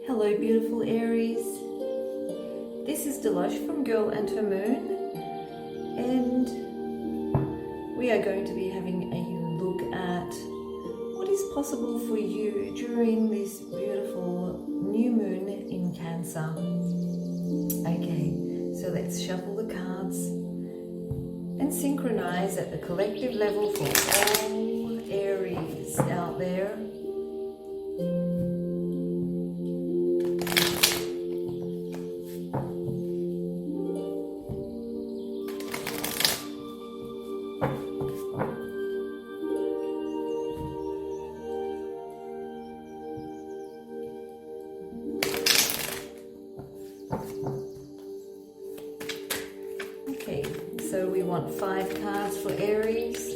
Hello beautiful Aries, this is Dilosh from Girl and Her Moon, and we are going to be having a look at what is possible for you during this beautiful new moon in Cancer. Okay, so let's shuffle the cards and synchronize at the collective level for all Aries out there. Okay, so we want 5 cards for Aries.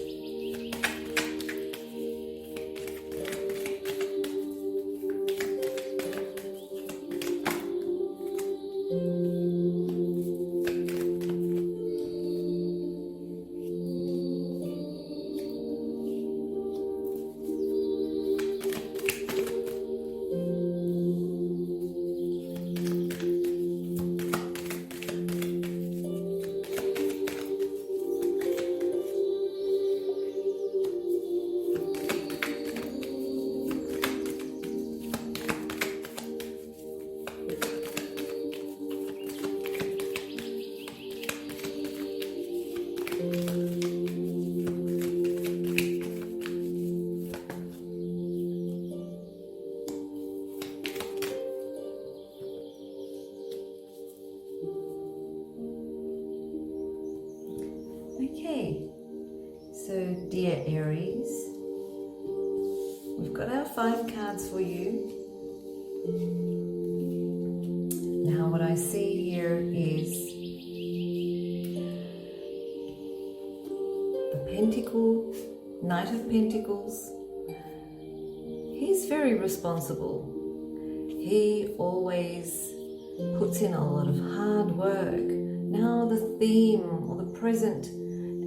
Okay, so dear Aries, we've got our 5 cards for you. Now what I see here is the Pentacle, Knight of Pentacles. He's very responsible. He always puts in a lot of hard work. Now the theme or the present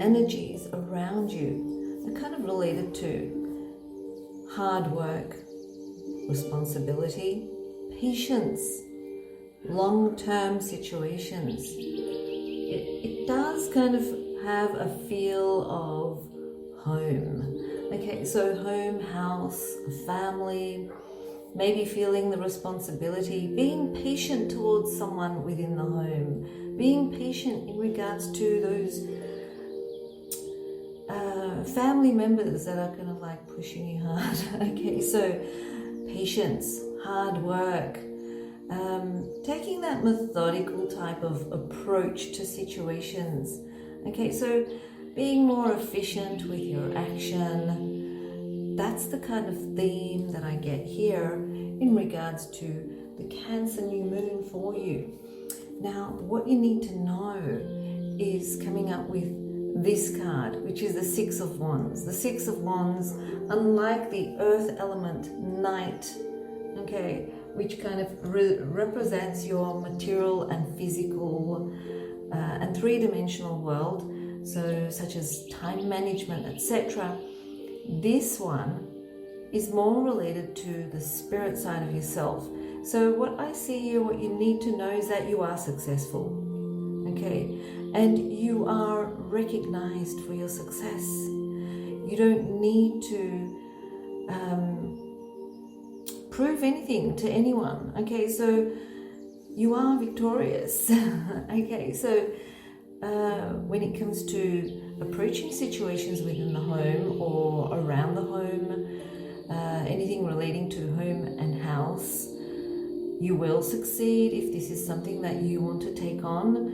energies around you are kind of related to hard work, responsibility, patience, long-term situations. It does kind of have a feel of home. Okay, so home, house, family, maybe feeling the responsibility, being patient towards someone within the home, being patient in regards to those family members that are kind of like pushing you hard. Okay, so patience, hard work, taking that methodical type of approach to situations. Okay, so being more efficient with your action. That's the kind of theme that I get here in regards to the Cancer new moon for you. Now, what you need to know is coming up with this card, which is the 6 of Wands. The 6 of Wands, unlike the earth element Knight, okay, which kind of represents your material and physical and three-dimensional world, so such as time management, etc. This one is more related to the spirit side of yourself. So what I see here, what you need to know is that you are successful, okay? And you are recognized for your success. You don't need to prove anything to anyone, okay? So you are victorious, okay? So when it comes to approaching situations within the home or around the home, anything relating to home and house, you will succeed if this is something that you want to take on.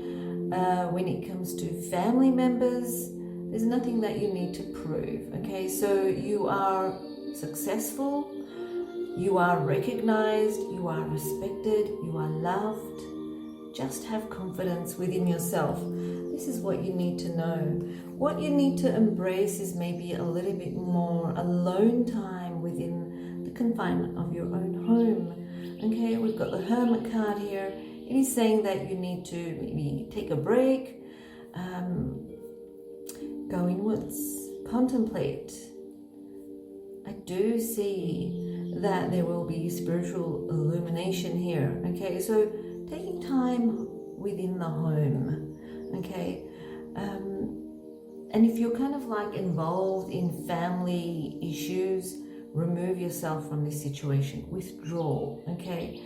When it comes to family members, there's nothing that you need to prove, okay? So you are successful, you are recognized, you are respected, you are loved. Just have confidence within yourself. This is what you need to know. What you need to embrace is maybe a little bit more alone time within the confinement of your own home. Okay, we've got the Hermit card here. It is saying that you need to maybe take a break, go inwards, contemplate. I do see that there will be spiritual illumination here. Okay, so taking time within the home. Okay, and if you're kind of like involved in family issues, remove yourself from this situation, withdraw. Okay,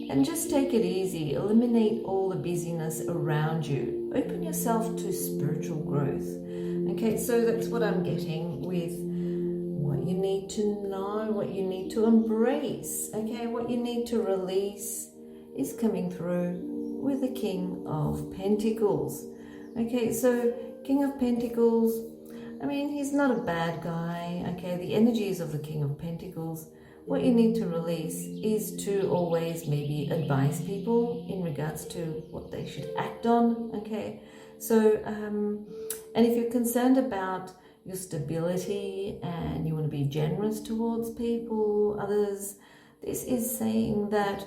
and just take it easy, eliminate all the busyness around you, open yourself to spiritual growth. Okay, so that's what I'm getting with what you need to know, what you need to embrace. Okay, what you need to release is coming through with the King of Pentacles. Okay, so King of Pentacles, I mean, he's not a bad guy. Okay, the energies of the King of Pentacles, what you need to release is to always maybe advise people in regards to what they should act on. Okay, so and if you're concerned about your stability and you want to be generous towards people, others, this is saying that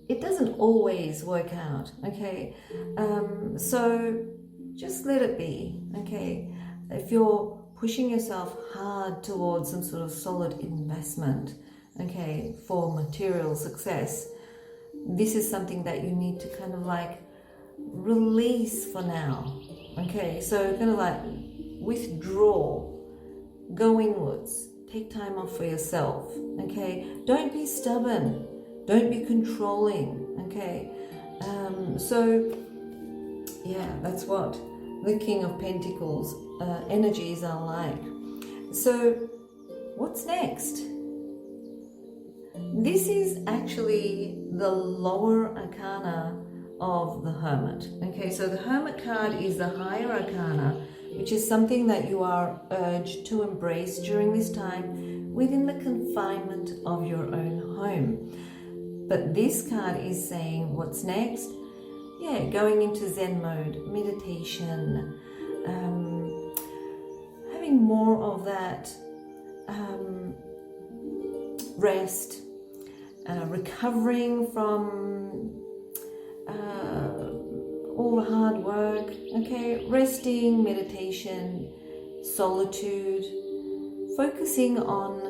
it doesn't always work out. Okay, so just let it be. Okay, if you're pushing yourself hard towards some sort of solid investment, okay, for material success, this is something that you need to kind of like release for now. Okay, so kind of like withdraw, go inwards, take time off for yourself. Okay, don't be stubborn, don't be controlling. Okay, so yeah, that's what the King of Pentacles energies are like. So what's next? This is actually the lower arcana of the Hermit. Okay, so the Hermit card is the higher arcana, which is something that you are urged to embrace during this time within the confinement of your own home. But this card is saying what's next? Yeah, going into Zen mode, meditation, having more of that rest, recovering from all the hard work. Okay, resting, meditation, solitude, focusing on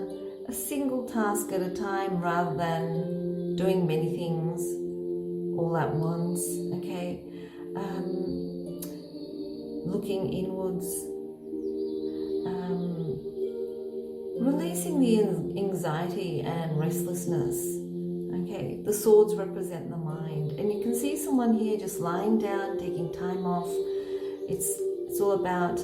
a single task at a time rather than doing many things all at once. Okay, looking inwards, releasing the anxiety and restlessness. Okay, the swords represent the mind, and you can see someone here just lying down, taking time off. It's all about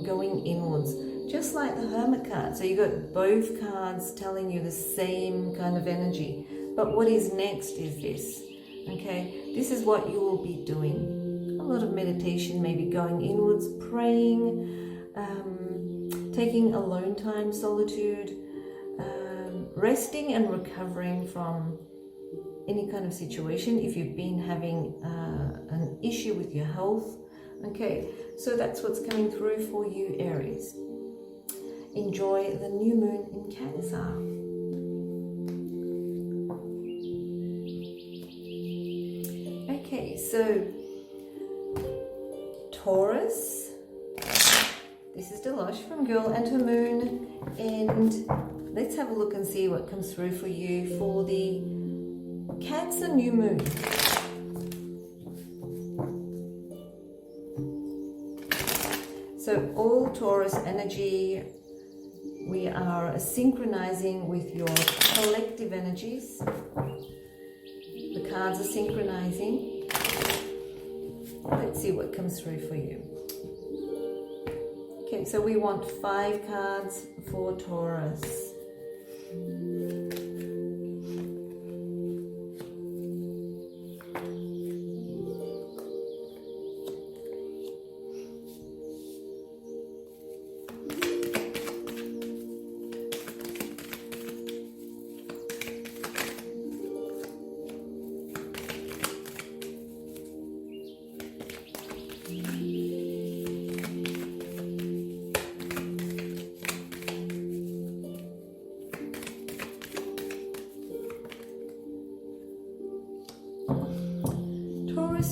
going inwards, just like the Hermit card. So you got both cards telling you the same kind of energy. But what is next is this. Okay, this is what you will be doing. A lot of meditation, maybe going inwards, praying, taking alone time, solitude, resting and recovering from any kind of situation if you've been having an issue with your health. Okay, so that's what's coming through for you, Aries. Enjoy the new moon in Cancer. Okay, so Taurus, this is Dilosh from Girl and Her Moon, and let's have a look and see what comes through for you for the Cancer new moon. So all Taurus energy, we are synchronizing with your collective energies. The cards are synchronizing. Let's see what comes through for you. Okay, so we want 5 cards for Taurus.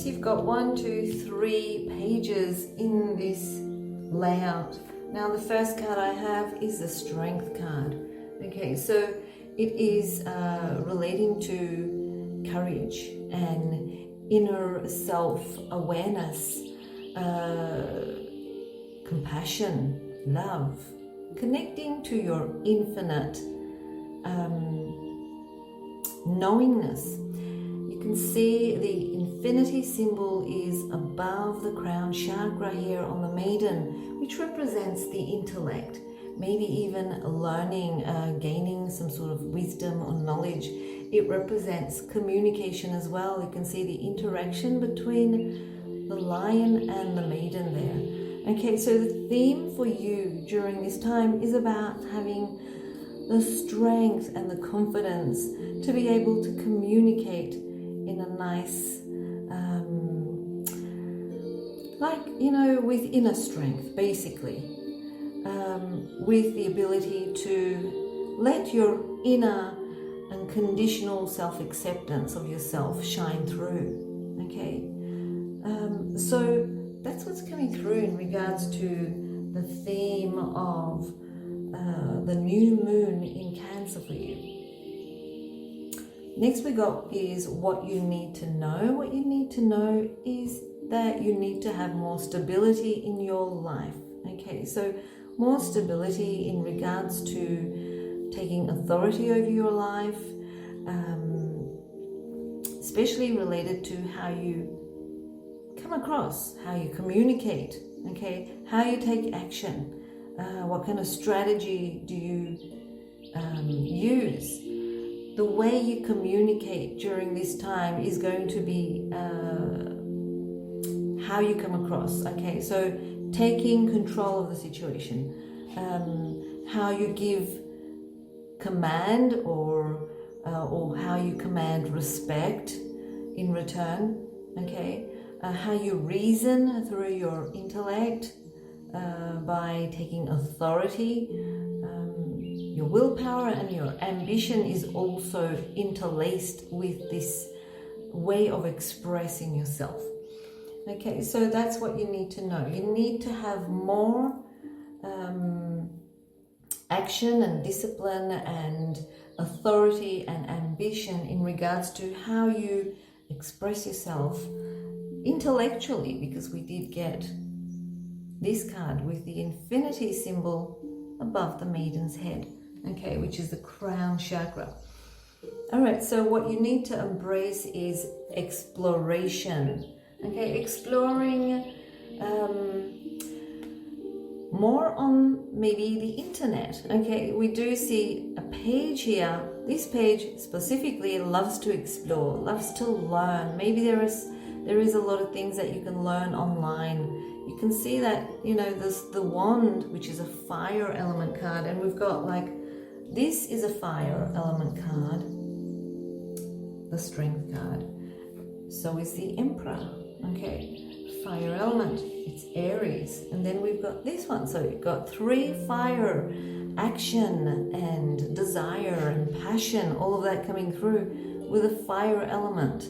You've got 1, 2, 3 pages in this layout. Now the first card I have is the Strength card. Okay, so it is relating to courage and inner self-awareness, compassion, love, connecting to your infinite knowingness. You can see the infinity symbol is above the crown chakra here on the maiden, which represents the intellect, maybe even learning, gaining some sort of wisdom or knowledge. It represents communication as well. You can see the interaction between the lion and the maiden there. Okay, so the theme for you during this time is about having the strength and the confidence to be able to communicate in a nice, with inner strength, basically, with the ability to let your inner unconditional self-acceptance of yourself shine through. Okay, so that's what's coming through in regards to the theme of the new moon in Cancer for you. Next we got is what you need to know. What you need to know is that you need to have more stability in your life. Okay, so more stability in regards to taking authority over your life, especially related to how you come across, how you communicate, okay, how you take action, what kind of strategy do you use. The way you communicate during this time is going to be how you come across. Okay, so taking control of the situation, how you give command or how you command respect in return. Okay, how you reason through your intellect by taking authority. Your willpower and your ambition is also interlaced with this way of expressing yourself. Okay, so that's what you need to know. You need to have more action and discipline and authority and ambition in regards to how you express yourself intellectually, because we did get this card with the infinity symbol above the maiden's head, okay, which is the crown chakra. All right, so what you need to embrace is exploration. Okay, exploring more on maybe the internet. Okay, we do see a page here. This page specifically loves to explore, loves to learn. Maybe there is a lot of things that you can learn online. You can see that, there's the wand, which is a fire element card, and we've got this is a fire element card, the strength card. So is the emperor. Okay, fire element, it's Aries. And then we've got this one. So you've got 3 fire, action and desire and passion, all of that coming through with a fire element.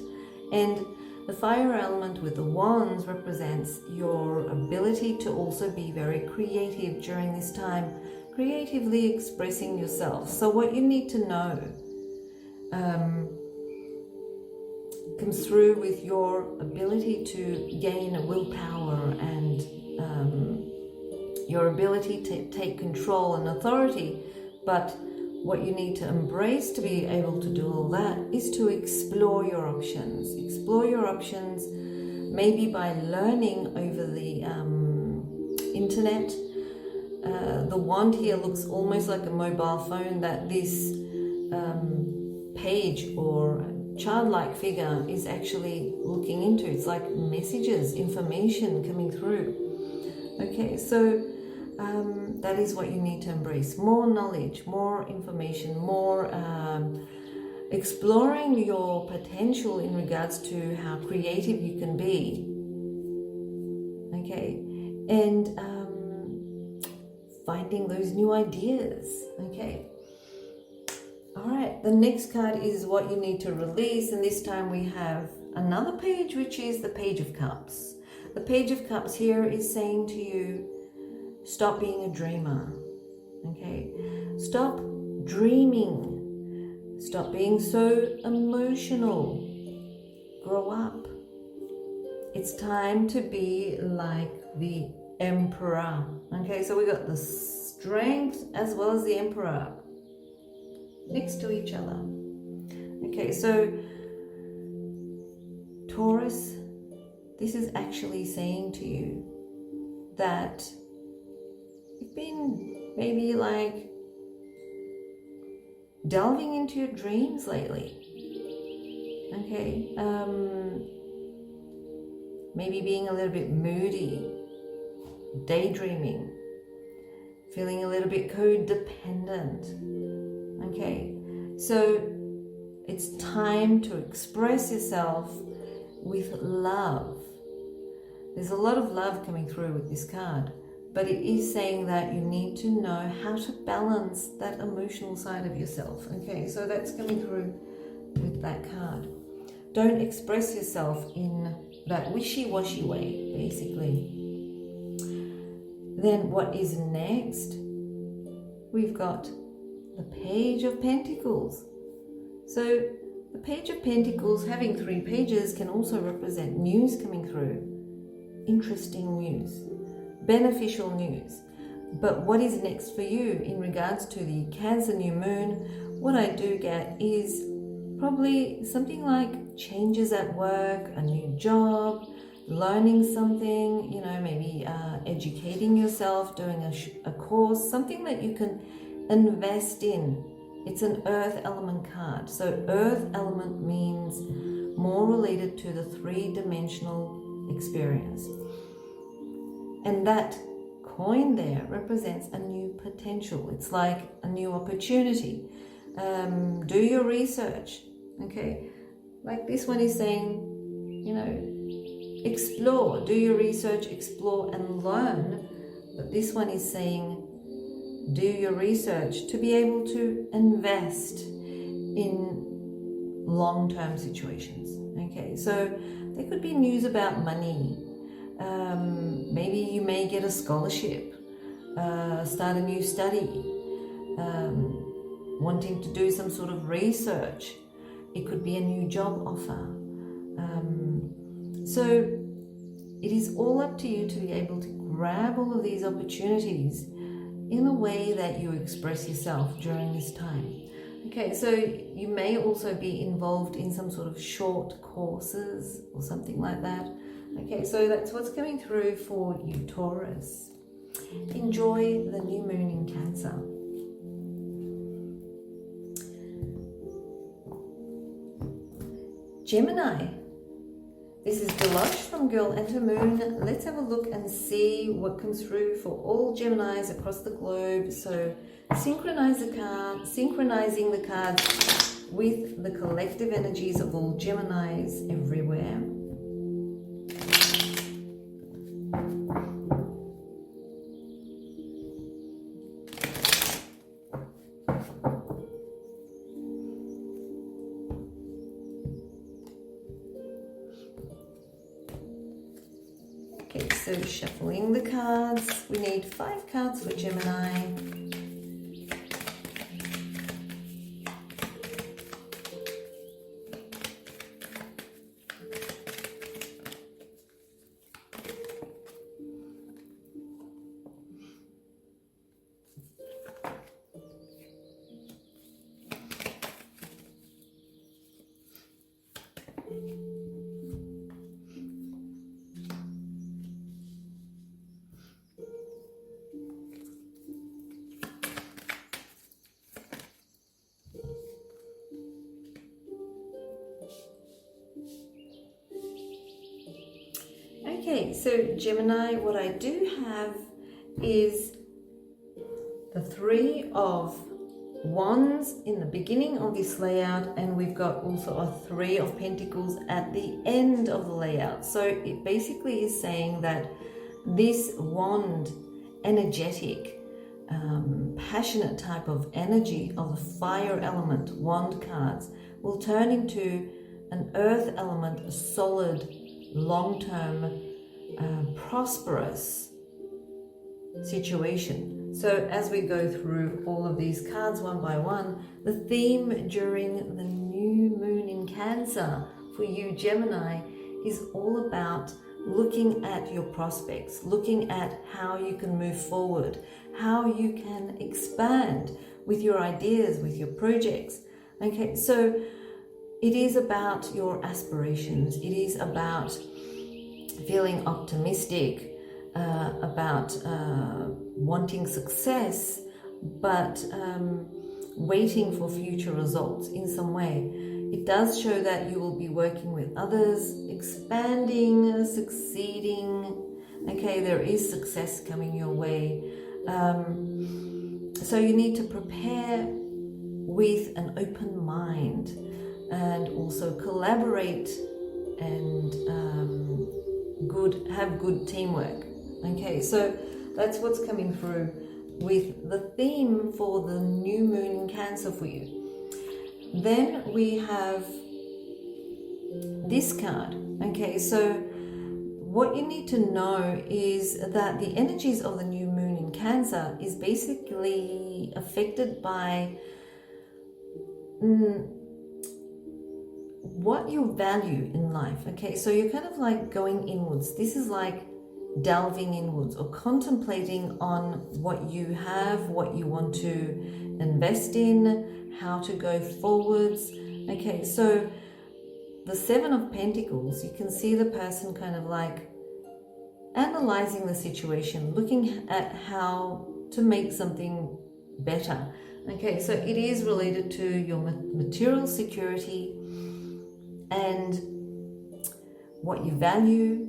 And the fire element with the wands represents your ability to also be very creative during this time, creatively expressing yourself. So what you need to know comes through with your ability to gain willpower and your ability to take control and authority. But what you need to embrace to be able to do all that is to explore your options. Explore your options, maybe by learning over the internet. The wand here looks almost like a mobile phone that this page or childlike figure is actually looking into. It's like messages, information coming through. Okay, so that is what you need to embrace. More knowledge, more information, more exploring your potential in regards to how creative you can be. Okay, and finding those new ideas. Okay. All right, the next card is what you need to release, and this time we have another page, which is the Page of Cups. The Page of Cups here is saying to you, stop being a dreamer. Okay, stop dreaming. Stop being so emotional. Grow up. It's time to be like the Emperor. Okay, so we got the Strength as well as the Emperor next to each other. Okay, so Taurus, this is actually saying to you that you've been maybe like delving into your dreams lately. Okay, maybe being a little bit moody, daydreaming, feeling a little bit codependent. Okay, so it's time to express yourself with love. There's a lot of love coming through with this card, but it is saying that you need to know how to balance that emotional side of yourself. Okay, so that's coming through with that card. Don't express yourself in that wishy-washy way, basically. Then what is next? We've got the Page of Pentacles. So the Page of Pentacles, having 3 pages, can also represent news coming through. Interesting news, beneficial news. But what is next for you in regards to the Cancer new moon? What I do get is probably something like changes at work, a new job, learning something, you know, maybe educating yourself, doing a course, something that you can invest in. It's an earth element card. So earth element means more related to the 3-dimensional experience. And that coin there represents a new potential. It's like a new opportunity. Do your research. Okay, like this one is saying, you know, explore, do your research, explore and learn. But this one is saying, do your research to be able to invest in long-term situations. Okay, so there could be news about money. Maybe you may get a scholarship, start a new study, wanting to do some sort of research. It could be a new job offer. So it is all up to you to be able to grab all of these opportunities in a way that you express yourself during this time. Okay, so you may also be involved in some sort of short courses or something like that. Okay, so that's what's coming through for you, Taurus. Enjoy the new moon in Cancer. Gemini. This is Dilosh from Girl Enter Moon. Let's have a look and see what comes through for all Geminis across the globe. So synchronizing the cards with the collective energies of all Geminis everywhere. Okay, so shuffling the cards. We need 5 cards for Gemini. Okay, so Gemini, what I do have is the 3 of Wands in the beginning of this layout, and we've got also a 3 of Pentacles at the end of the layout. So it basically is saying that this wand, energetic, passionate type of energy of the fire element wand cards will turn into an earth element, a solid, long-term, prosperous situation. So as we go through all of these cards one by one, the theme during the new moon in Cancer for you, Gemini, is all about looking at your prospects, looking at how you can move forward, how you can expand with your ideas, with your projects. Okay, so it is about your aspirations. It is about feeling optimistic, about wanting success, but waiting for future results in some way. It does show that you will be working with others, expanding, succeeding. Okay, there is success coming your way. So you need to prepare with an open mind and also collaborate and have good teamwork. Okay, so that's what's coming through with the theme for the new moon in Cancer for you. Then we have this card. Okay, so what you need to know is that the energies of the new moon in Cancer is basically affected by what you value in life. Okay, so you're kind of like going inwards. This is like delving inwards or contemplating on what you have, what you want to invest in, how to go forwards. Okay, so the Seven of Pentacles, you can see the person kind of like analyzing the situation, looking at how to make something better. Okay, so it is related to your material security and what you value,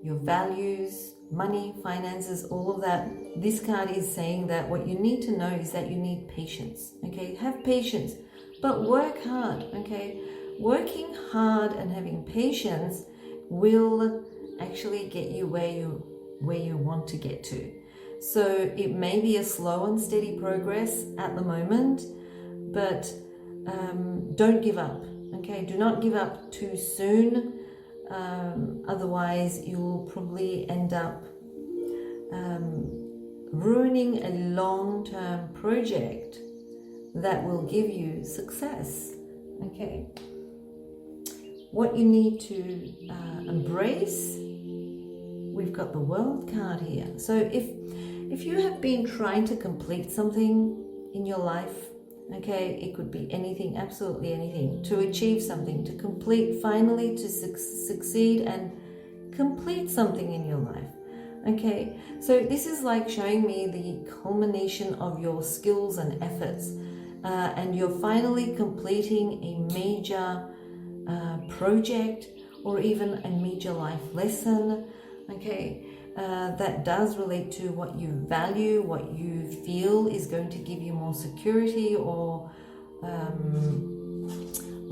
your values, money, finances, all of that. This card is saying that what you need to know is that you need patience. Okay, have patience, but work hard. Okay, working hard and having patience will actually get you where you want to get to. So it may be a slow and steady progress at the moment, but don't give up. Okay, do not give up too soon. Otherwise you'll probably end up ruining a long-term project that will give you success. Okay, what you need to embrace, we've got the World card here. So if you have been trying to complete something in your life, okay, it could be anything, absolutely anything, to achieve something, to complete, finally to succeed and complete something in your life. Okay, so this is like showing me the culmination of your skills and efforts, and you're finally completing a major project or even a major life lesson. Okay, that does relate to what you value, what you feel is going to give you more security or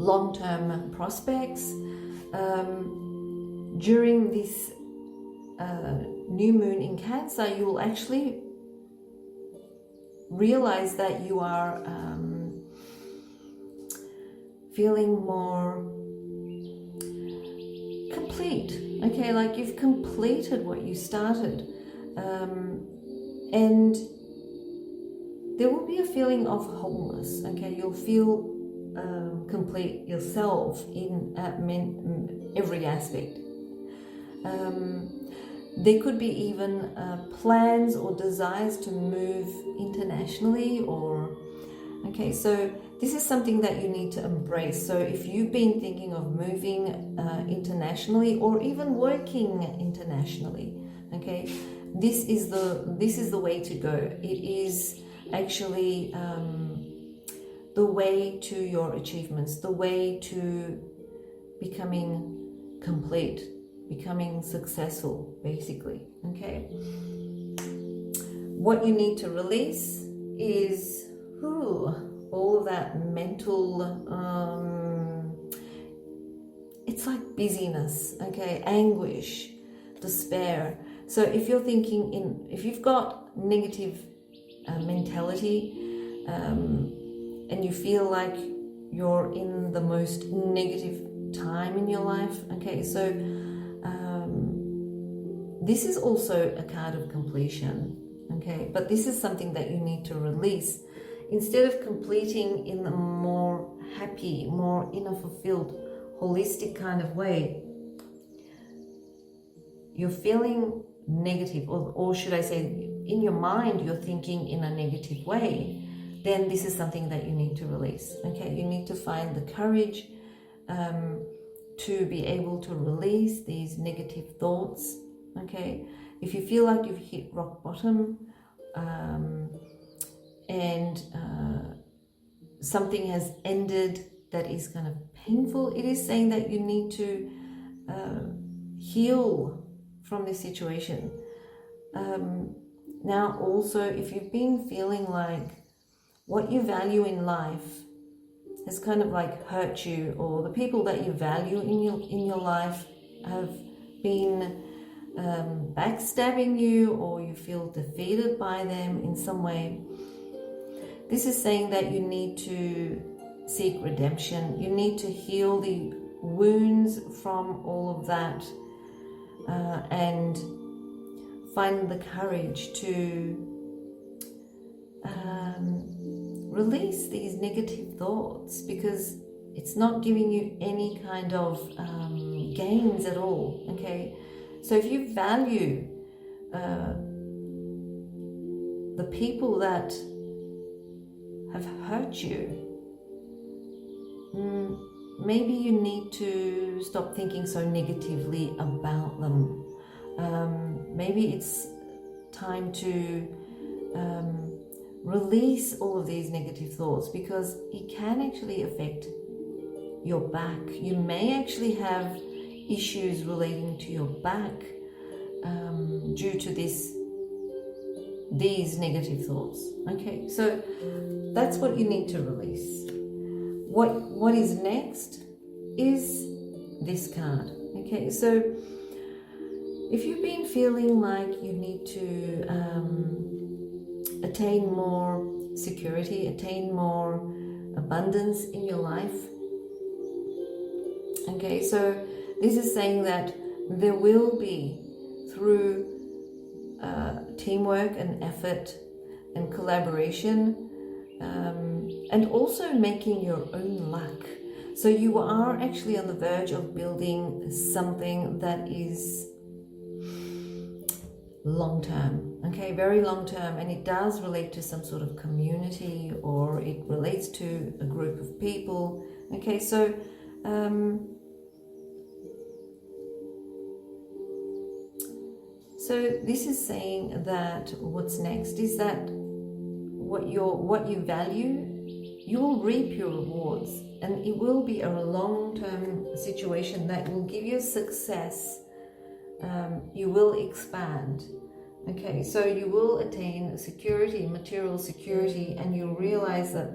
long-term prospects. During this new moon in Cancer, you will actually realize that you are feeling more complete. Okay, like you've completed what you started, and there will be a feeling of wholeness. Okay, you'll feel complete yourself in every aspect. There could be even plans or desires to move internationally, or okay, so this is something that you need to embrace. So if you've been thinking of moving internationally or even working internationally, okay, this is the way to go. It is actually the way to your achievements, the way to becoming complete, becoming successful, basically. Okay, what you need to release is all of that mental, it's like busyness, okay, anguish, despair. So if you're thinking if you've got negative mentality, and you feel like you're in the most negative time in your life, okay, so This is also a card of completion, okay? But this is something that you need to release. Instead of completing in a more happy, more inner fulfilled, holistic kind of way, you're feeling negative, or should I say, in your mind, you're thinking in a negative way, then this is something that you need to release, okay? You need to find the courage to be able to release these negative thoughts, okay? If you feel like you've hit rock bottom and something has ended that is kind of painful, it is saying that you need to heal from this situation. Now also, if you've been feeling like what you value in life has kind of like hurt you, or the people that you value in your life have been backstabbing you, or you feel defeated by them in some way, this is saying that you need to seek redemption. You need to heal the wounds from all of that and find the courage to release these negative thoughts, because it's not giving you any kind of gains at all, okay? So if you value the people that have hurt you, maybe you need to stop thinking so negatively about them. Maybe it's time to release all of these negative thoughts, because it can actually affect your back. You may actually have issues relating to your back due to these negative thoughts. Okay, so that's what you need to release. What is next is this card. Okay, so if you've been feeling like you need to attain more security, attain more abundance in your life, okay, so this is saying that there will be, through teamwork and effort and collaboration, and also making your own luck. So you are actually on the verge of building something that is long-term, okay, very long-term, and it does relate to some sort of community, or it relates to a group of people, okay, so this is saying that what's next is that what you value, you will reap your rewards, and it will be a long-term situation that will give you success. You will expand, okay, so you will attain security, material security, and you'll realize that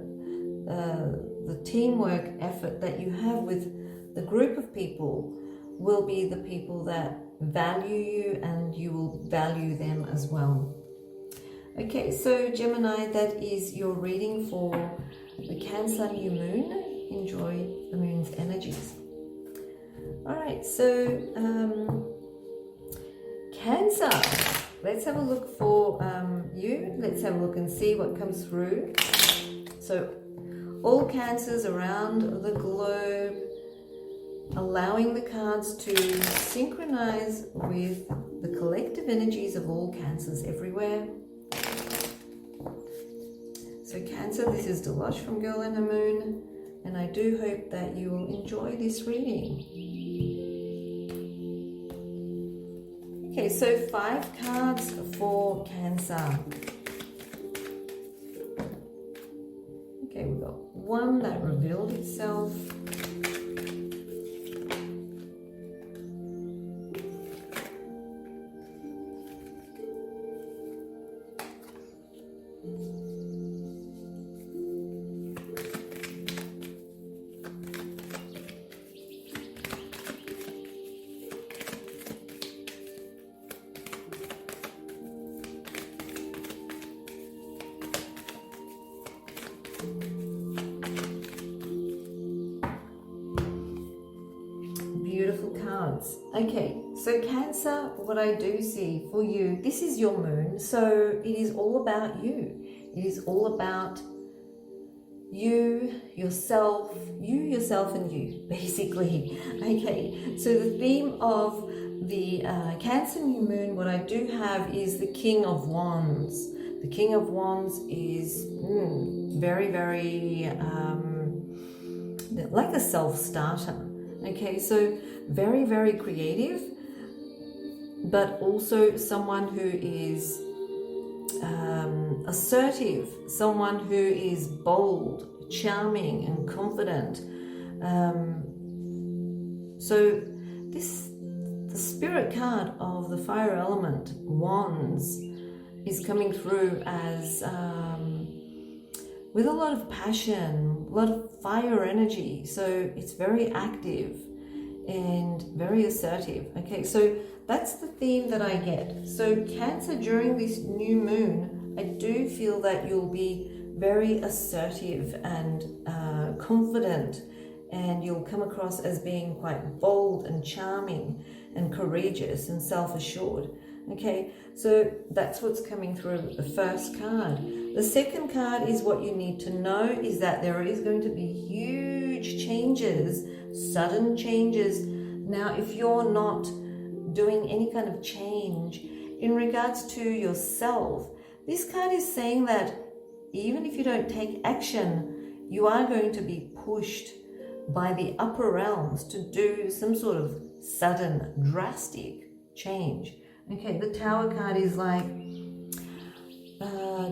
the teamwork effort that you have with the group of people will be the people that value you, and you will value them as well. Okay, so Gemini, that is your reading for the Cancer new moon. Enjoy the moon's energies. All right, so Cancer, let's have a look for you. Let's have a look and see what comes through. So all Cancers around the globe, allowing the cards to synchronize with the collective energies of all Cancers everywhere. So Cancer, this is Dilosh from Girl and the Moon, and I do hope that you will enjoy this reading. Okay, so 5 cards for Cancer. Okay, we've got one that revealed itself. Beautiful cards. Okay, So Cancer, what I do see for you, this is your moon, so it is all about you. It is all about you, yourself, and you, basically. Okay, so the theme of the Cancer new moon, what I do have is the King of Wands. The King of Wands is very, very like a self-starter. Okay, so very, very creative, but also someone who is assertive, someone who is bold, charming, and confident. So the spirit card of the fire element, Wands, is coming through as with a lot of passion, a lot of fire energy. So it's very active and very assertive. Okay, so that's the theme that I get. So Cancer, during this new moon, I do feel that you'll be very assertive and confident, and you'll come across as being quite bold and charming and courageous and self-assured. Okay, so that's what's coming through the first card. The second card is what you need to know is that there is going to be huge changes, sudden changes. Now, if you're not doing any kind of change in regards to yourself, this card is saying that even if you don't take action, you are going to be pushed by the upper realms to do some sort of sudden, drastic change. Okay, the Tower card is like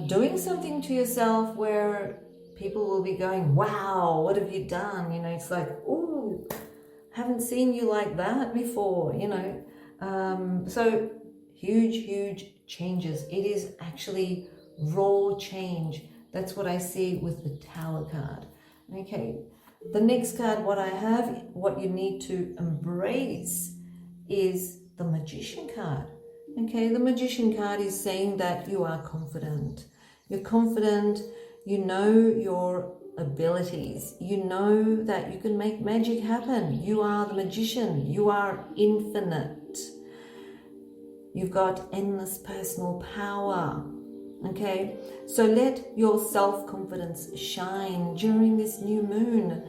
doing something to yourself where people will be going, wow, what have you done? You know, it's like, oh, haven't seen you like that before, you know. So huge changes. It is actually raw change. That's what I see with the Tower card. Okay, the next card, what I have, what you need to embrace is the Magician card. Okay, the Magician card is saying that you are confident. You're confident, you know your abilities, you know that you can make magic happen. You are the magician, you are infinite. You've got endless personal power. Okay, so let your self-confidence shine during this new moon.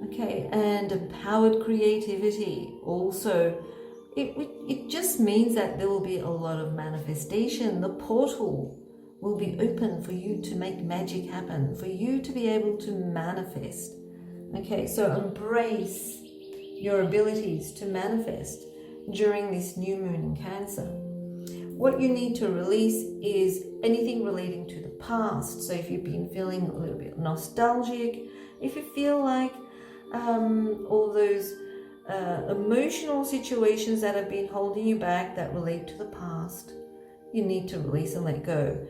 Okay, and empowered creativity also. It just means that there will be a lot of manifestation. The portal will be open for you to make magic happen, for you to be able to manifest. Okay, so embrace your abilities to manifest during this new moon in Cancer. What you need to release is anything relating to the past. So if you've been feeling a little bit nostalgic, if you feel like all those emotional situations that have been holding you back that relate to the past, you need to release and let go.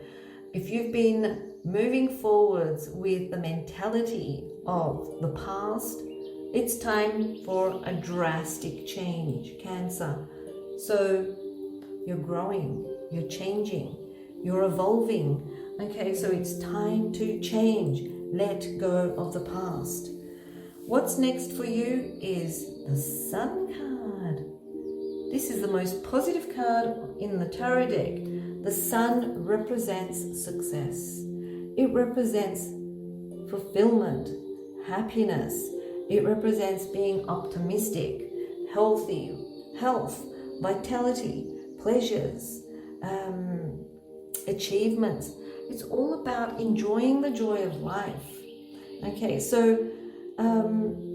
If you've been moving forwards with the mentality of the past, it's time for a drastic change, Cancer. So you're growing, you're changing, you're evolving. Okay, so it's time to change. Let go of the past. What's next for you is the Sun card. This is the most positive card in the tarot deck. The Sun represents success. It represents fulfillment, happiness. It represents being optimistic, healthy, health, vitality, pleasures, achievements. It's all about enjoying the joy of life. Okay, so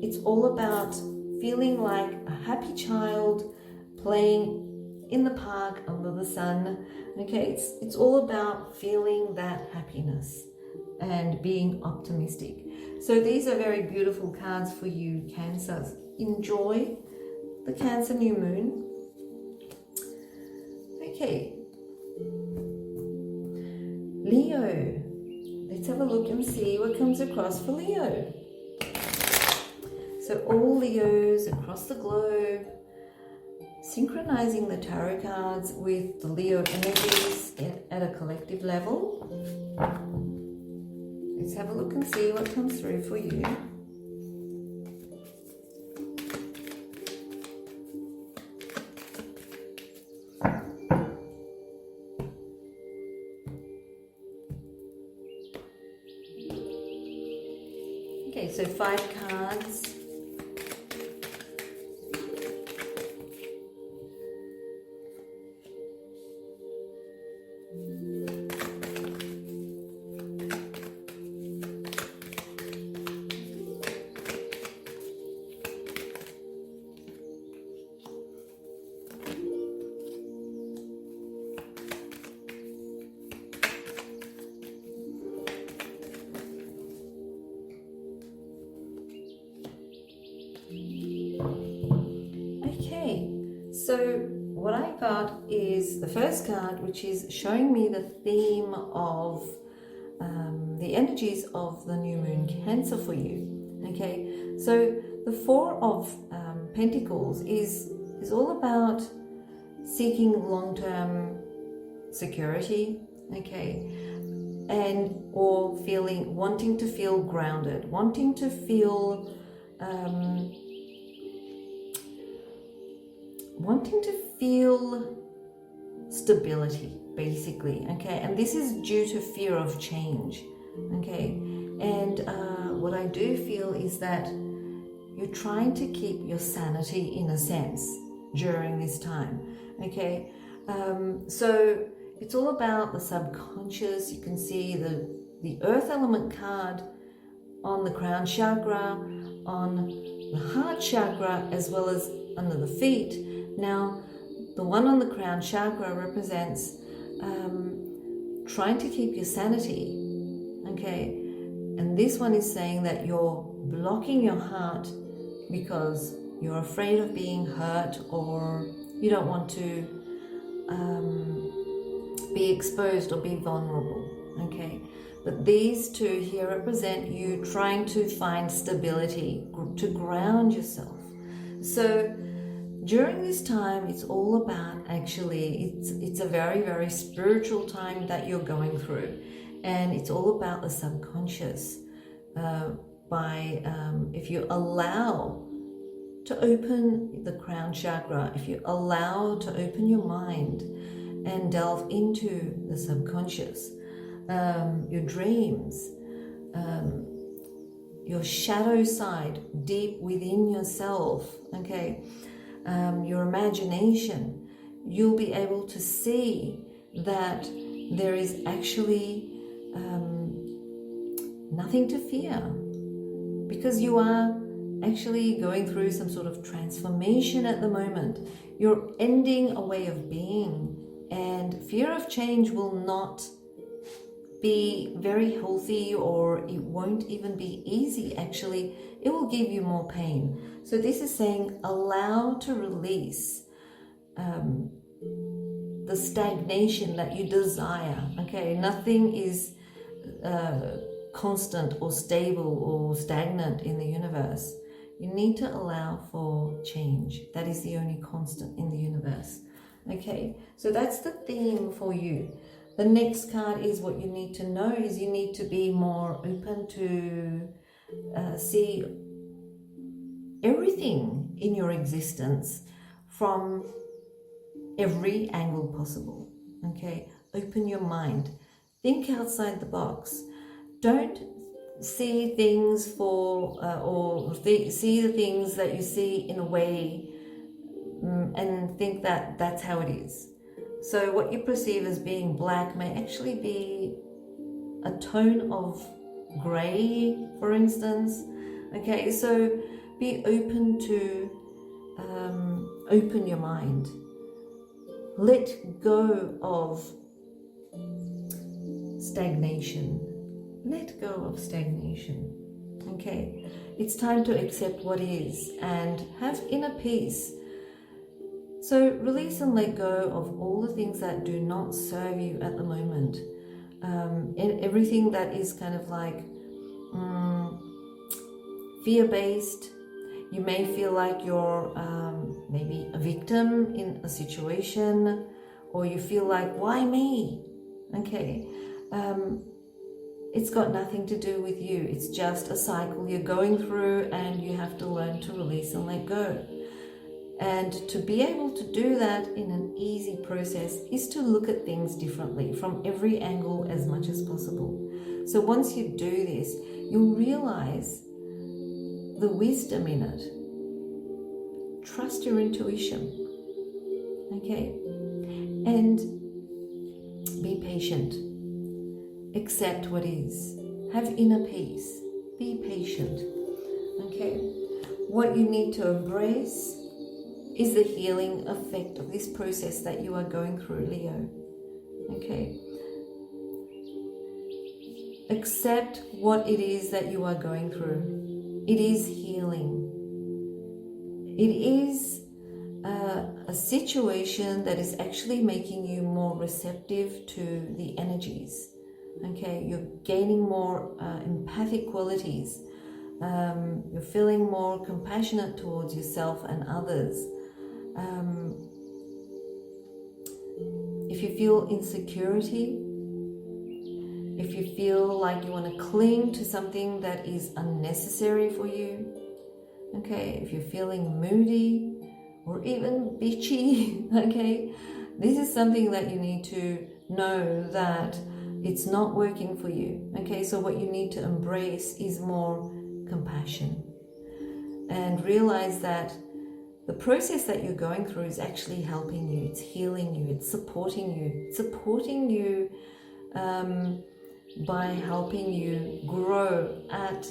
it's all about feeling like a happy child playing in the park under the sun. Okay, it's all about feeling that happiness and being optimistic. So these are very beautiful cards for you, Cancers. Enjoy the Cancer new moon. Okay, Leo. Let's have a look and see what comes across for Leo. So all Leos across the globe, synchronizing the tarot cards with the Leo energies at a collective level. Let's have a look and see what comes through for you. so 5 cards. So what I got is the first card, which is showing me the theme of the energies of the new moon Cancer for you. Okay, so the 4 of Pentacles is all about seeking long-term security, okay, and or wanting to feel grounded, wanting to feel stability, basically, okay, and this is due to fear of change, okay, and what I do feel is that you're trying to keep your sanity in a sense during this time, okay, so it's all about the subconscious. You can see the earth element card on the crown chakra, on the heart chakra, as well as under the feet. Now, the one on the crown chakra represents trying to keep your sanity, okay? And this one is saying that you're blocking your heart because you're afraid of being hurt, or you don't want to be exposed or be vulnerable, okay? But these two here represent you trying to find stability, to ground yourself. So during this time, it's all about, actually, it's a very, very spiritual time that you're going through. And it's all about the subconscious. If you allow to open the crown chakra, if you allow to open your mind and delve into the subconscious, your dreams, your shadow side deep within yourself, okay, your imagination, you'll be able to see that there is actually nothing to fear, because you are actually going through some sort of transformation at the moment. You're ending a way of being, and fear of change will not be very healthy, or it won't even be easy. Actually, it will give you more pain. So this is saying allow to release the stagnation that you desire, okay? Nothing is constant or stable or stagnant in the universe. You need to allow for change. That is the only constant in the universe, okay? So that's the theme for you. The next card is what you need to know is you need to be more open to see everything in your existence from every angle possible, okay? Open your mind. Think outside the box. Don't see things see the things that you see in a way and think that that's how it is. So what you perceive as being black may actually be a tone of grey, for instance. Okay, so be open to open your mind. Let go of stagnation. Let go of stagnation. Okay, it's time to accept what is and have inner peace. So release and let go of all the things that do not serve you at the moment. And everything that is kind of like fear-based. You may feel like you're maybe a victim in a situation, or you feel like, why me? Okay, it's got nothing to do with you. It's just a cycle you're going through, and you have to learn to release and let go. And to be able to do that in an easy process is to look at things differently from every angle as much as possible. So once you do this, you'll realize the wisdom in it. Trust your intuition, okay? And be patient. Accept what is. Have inner peace. Be patient, okay? What you need to embrace is the healing effect of this process that you are going through, Leo, okay? Accept what it is that you are going through. It is healing. It is a situation that is actually making you more receptive to the energies. Okay, you're gaining more empathic qualities. You're feeling more compassionate towards yourself and others. If you feel insecurity, if you feel like you want to cling to something that is unnecessary for you, okay, if you're feeling moody or even bitchy, okay, this is something that you need to know that it's not working for you, okay? So what you need to embrace is more compassion and realize that the process that you're going through is actually helping you, it's healing you, it's supporting you, by helping you grow at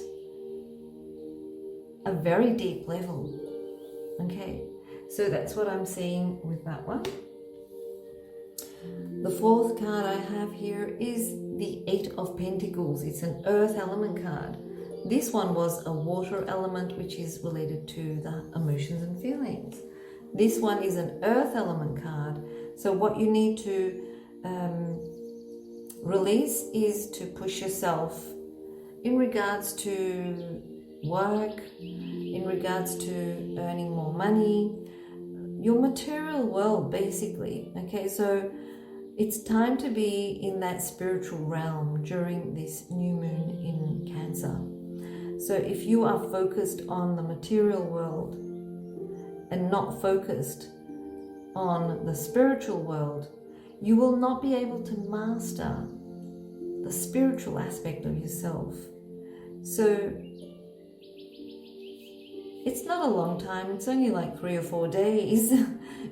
a very deep level, okay? So that's what I'm seeing with that one. The fourth card I have here is the Eight of Pentacles. It's an Earth element card. This one was a water element, which is related to the emotions and feelings. This one is an Earth element card. So what you need to release is to push yourself in regards to work, in regards to earning more money, your material world, basically. Okay, so it's time to be in that spiritual realm during this new moon in Cancer. So if you are focused on the material world and not focused on the spiritual world, you will not be able to master the spiritual aspect of yourself. So it's not a long time, it's only like 3 or 4 days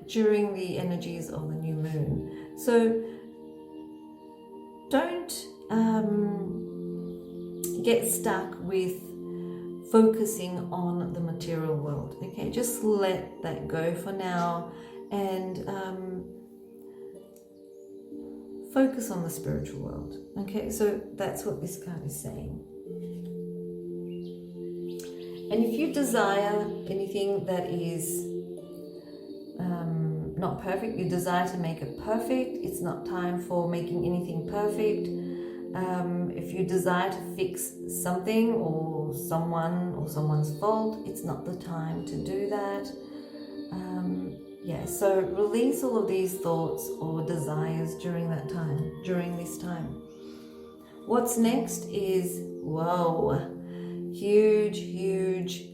during the energies of the new moon. So don't get stuck with focusing on the material world, okay? Just let that go for now and focus on the spiritual world, okay? So that's what this card is saying. And if you desire anything that is not perfect, you desire to make it perfect, it's not time for making anything perfect. If you desire to fix something or someone or someone's fault, it's not the time to do that. So release all of these thoughts or desires during that time, during this time. What's next is, whoa, huge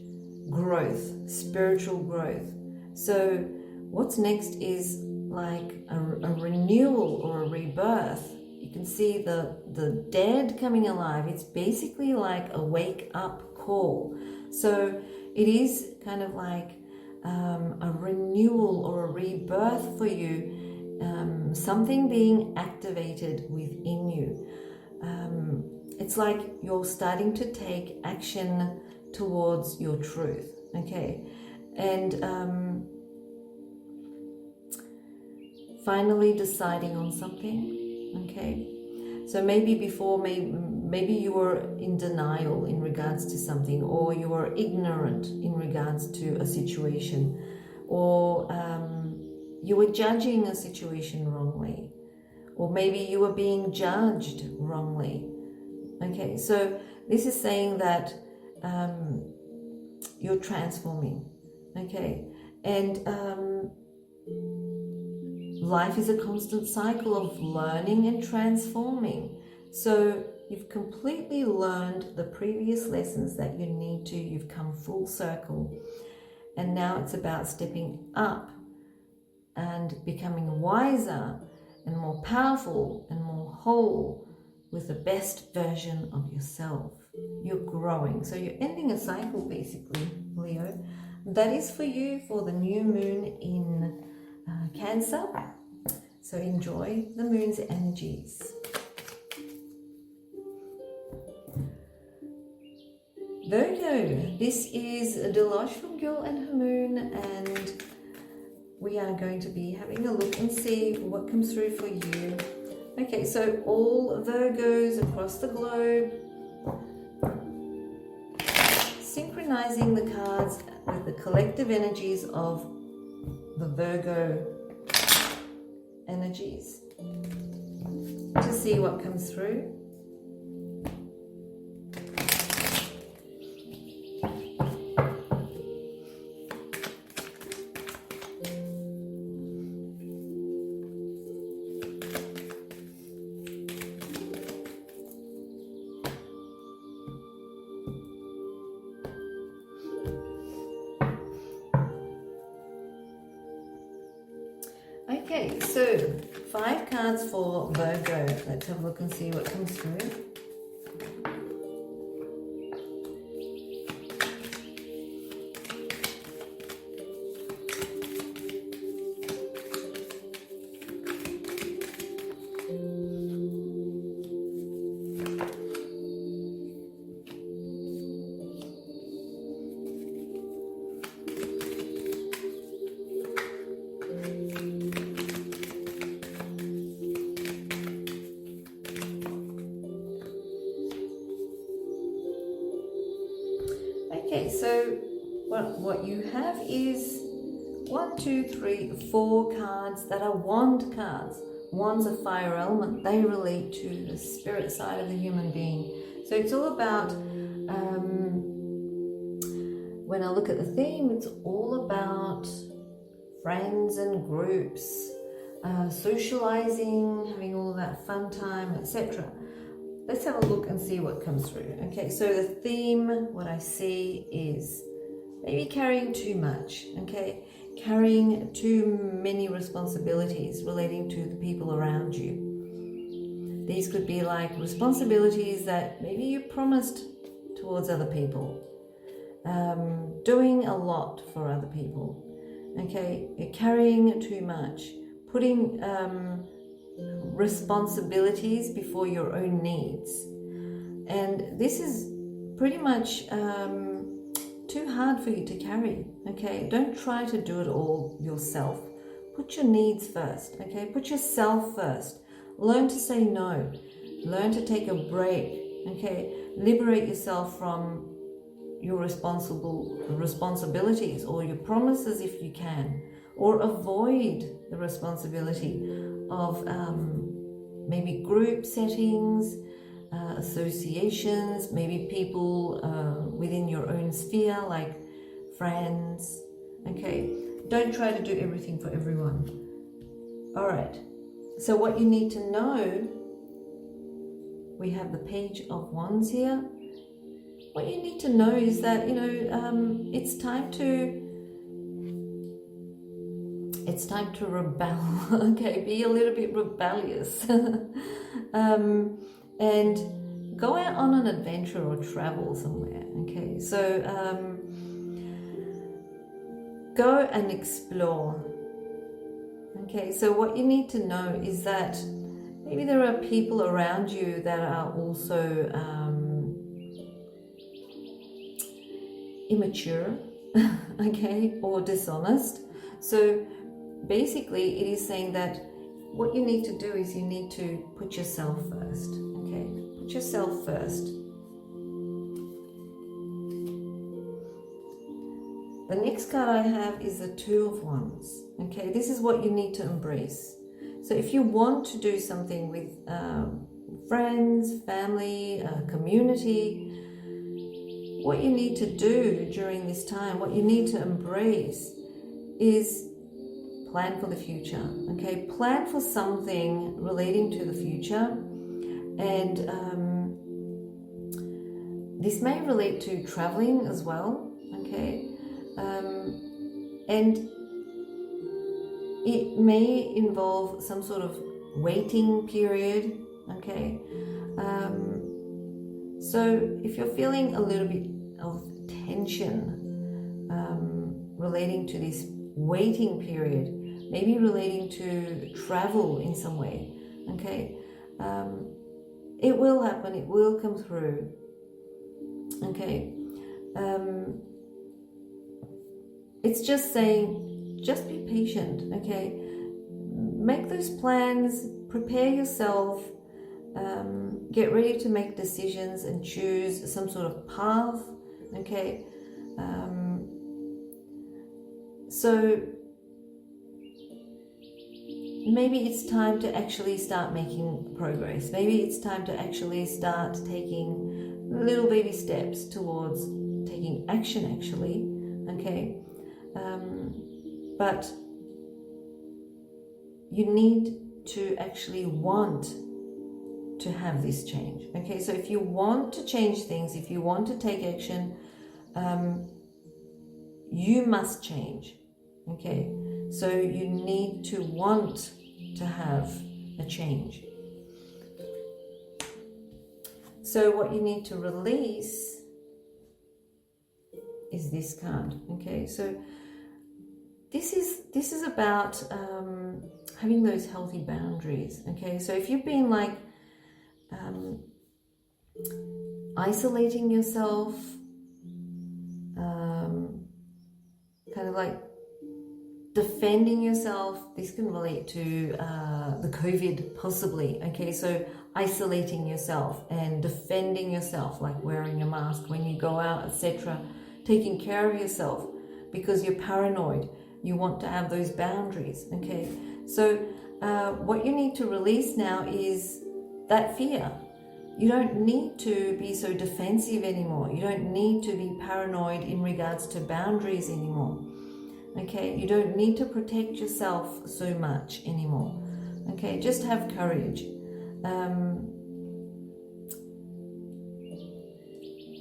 growth, spiritual growth. So what's next is like a renewal or a rebirth. You can see the dead coming alive. It's basically like a wake up call. So it is kind of like a renewal or a rebirth for you, something being activated within you. It's like you're starting to take action towards your truth, okay? And finally deciding on something, okay? So maybe before, maybe you were in denial in regards to something, or you were ignorant in regards to a situation, or you were judging a situation wrongly, or maybe you were being judged wrongly. Okay, so this is saying that you're transforming, okay? And life is a constant cycle of learning and transforming. So you've completely learned the previous lessons that you need to. You've come full circle. And now it's about stepping up and becoming wiser and more powerful and more whole with the best version of yourself. You're growing. So you're ending a cycle, basically, Leo. That is for you for the new moon in Cancer. So enjoy the moon's energies. Virgo, this is Dilosh from Girl and her moon, and we are going to be having a look and see what comes through for you. Okay, so all Virgos across the globe, synchronizing the cards with the collective energies of the Virgo energies to see what comes through. Okay, so 5 cards for Virgo. Let's have a look and see what comes through. Okay, so what you have is 1, 2, 3, 4 cards that are wand cards. Wands are fire element. They relate to the spirit side of the human being. So it's all about, when I look at the theme, it's all about friends and groups, socializing, having all that fun time, etc. Let's have a look and see what comes through. Okay, so the theme, what I see is maybe carrying too much, okay? Carrying too many responsibilities relating to the people around you. These could be like responsibilities that maybe you promised towards other people. Doing a lot for other people, okay? You're carrying too much. Putting responsibilities before your own needs, and this is pretty much too hard for you to carry. Okay, don't try to do it all yourself. Put your needs first. Okay, put yourself first. Learn to say no. Learn to take a break. Okay, liberate yourself from your responsibilities or your promises if you can, or avoid the responsibility of maybe group settings, associations, maybe people within your own sphere, like friends. Okay, don't try to do everything for everyone. All right, so what you need to know, we have the Page of Wands here. What you need to know is that, it's time to rebel. Okay, be a little bit rebellious. And go out on an adventure or travel somewhere. Okay, so go and explore. Okay, so what you need to know is that maybe there are people around you that are also immature, okay, or dishonest. So basically it is saying that what you need to do is you need to put yourself first. Okay, put yourself first. The next card I have is the Two of Wands. Okay, this is what you need to embrace. So if you want to do something with friends, family, community, what you need to do during this time, what you need to embrace is plan for the future. Okay, plan for something relating to the future, and this may relate to traveling as well. Okay, and it may involve some sort of waiting period. Okay, So if you're feeling a little bit of tension relating to this waiting period, maybe relating to travel in some way, okay, it will happen, it will come through, okay. It's just saying, just be patient, okay. Make those plans, prepare yourself, get ready to make decisions and choose some sort of path, okay. So maybe it's time to actually start making progress. Maybe it's time to actually start taking little baby steps towards taking action, actually, okay. But you need to actually want to have this change, okay. So if you want to change things, if you want to take action, you must change, okay. So you need to want to have a change. So what you need to release is this card, okay. So this is about having those healthy boundaries, okay. So if you've been like isolating yourself, kind of like defending yourself, this can relate to the COVID possibly, okay. So isolating yourself and defending yourself, like wearing a mask when you go out, etc., taking care of yourself because you're paranoid, you want to have those boundaries, okay. So what you need to release now is that fear. You don't need to be so defensive anymore. You don't need to be paranoid in regards to boundaries anymore, okay. You don't need to protect yourself so much anymore, okay. Just have courage.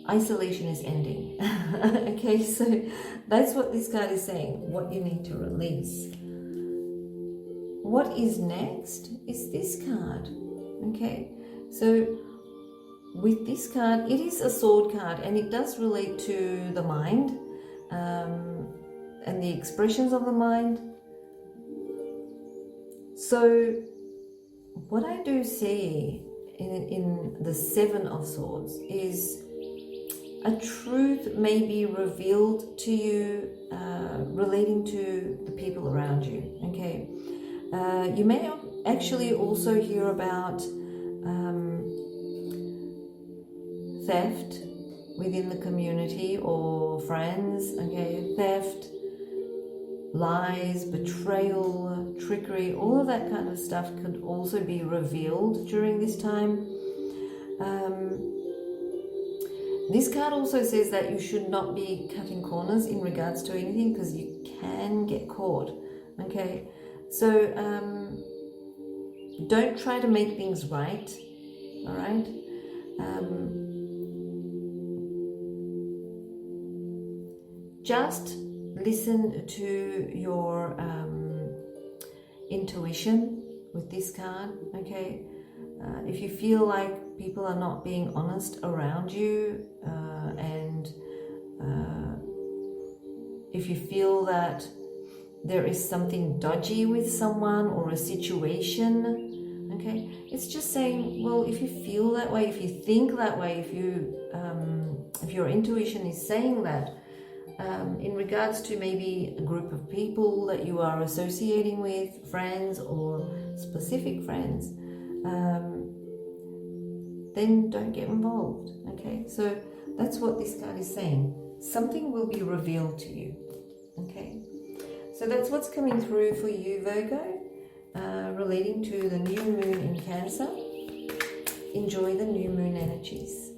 Isolation is ending. Okay, so that's what this card is saying, what you need to release. What is next is this card, okay. So with this card, it is a sword card and it does relate to the mind and the expressions of the mind. So what I do see in the Seven of Swords is a truth may be revealed to you relating to the people around you, okay. You may actually also hear about theft within the community or friends, okay. Theft, lies, betrayal, trickery, all of that kind of stuff could also be revealed during this time. This card also says that you should not be cutting corners in regards to anything because you can get caught, okay. So don't try to make things right, all right. Just listen to your intuition with this card, okay. If you feel like people are not being honest around you, and if you feel that there is something dodgy with someone or a situation, okay, it's just saying, well, if you feel that way, if you think that way, if your intuition is saying that, in regards to maybe a group of people that you are associating with, friends or specific friends, then don't get involved, okay. So that's what this card is saying. Something will be revealed to you, okay. So that's what's coming through for you, Virgo, relating to the new moon in Cancer. Enjoy the new moon energies.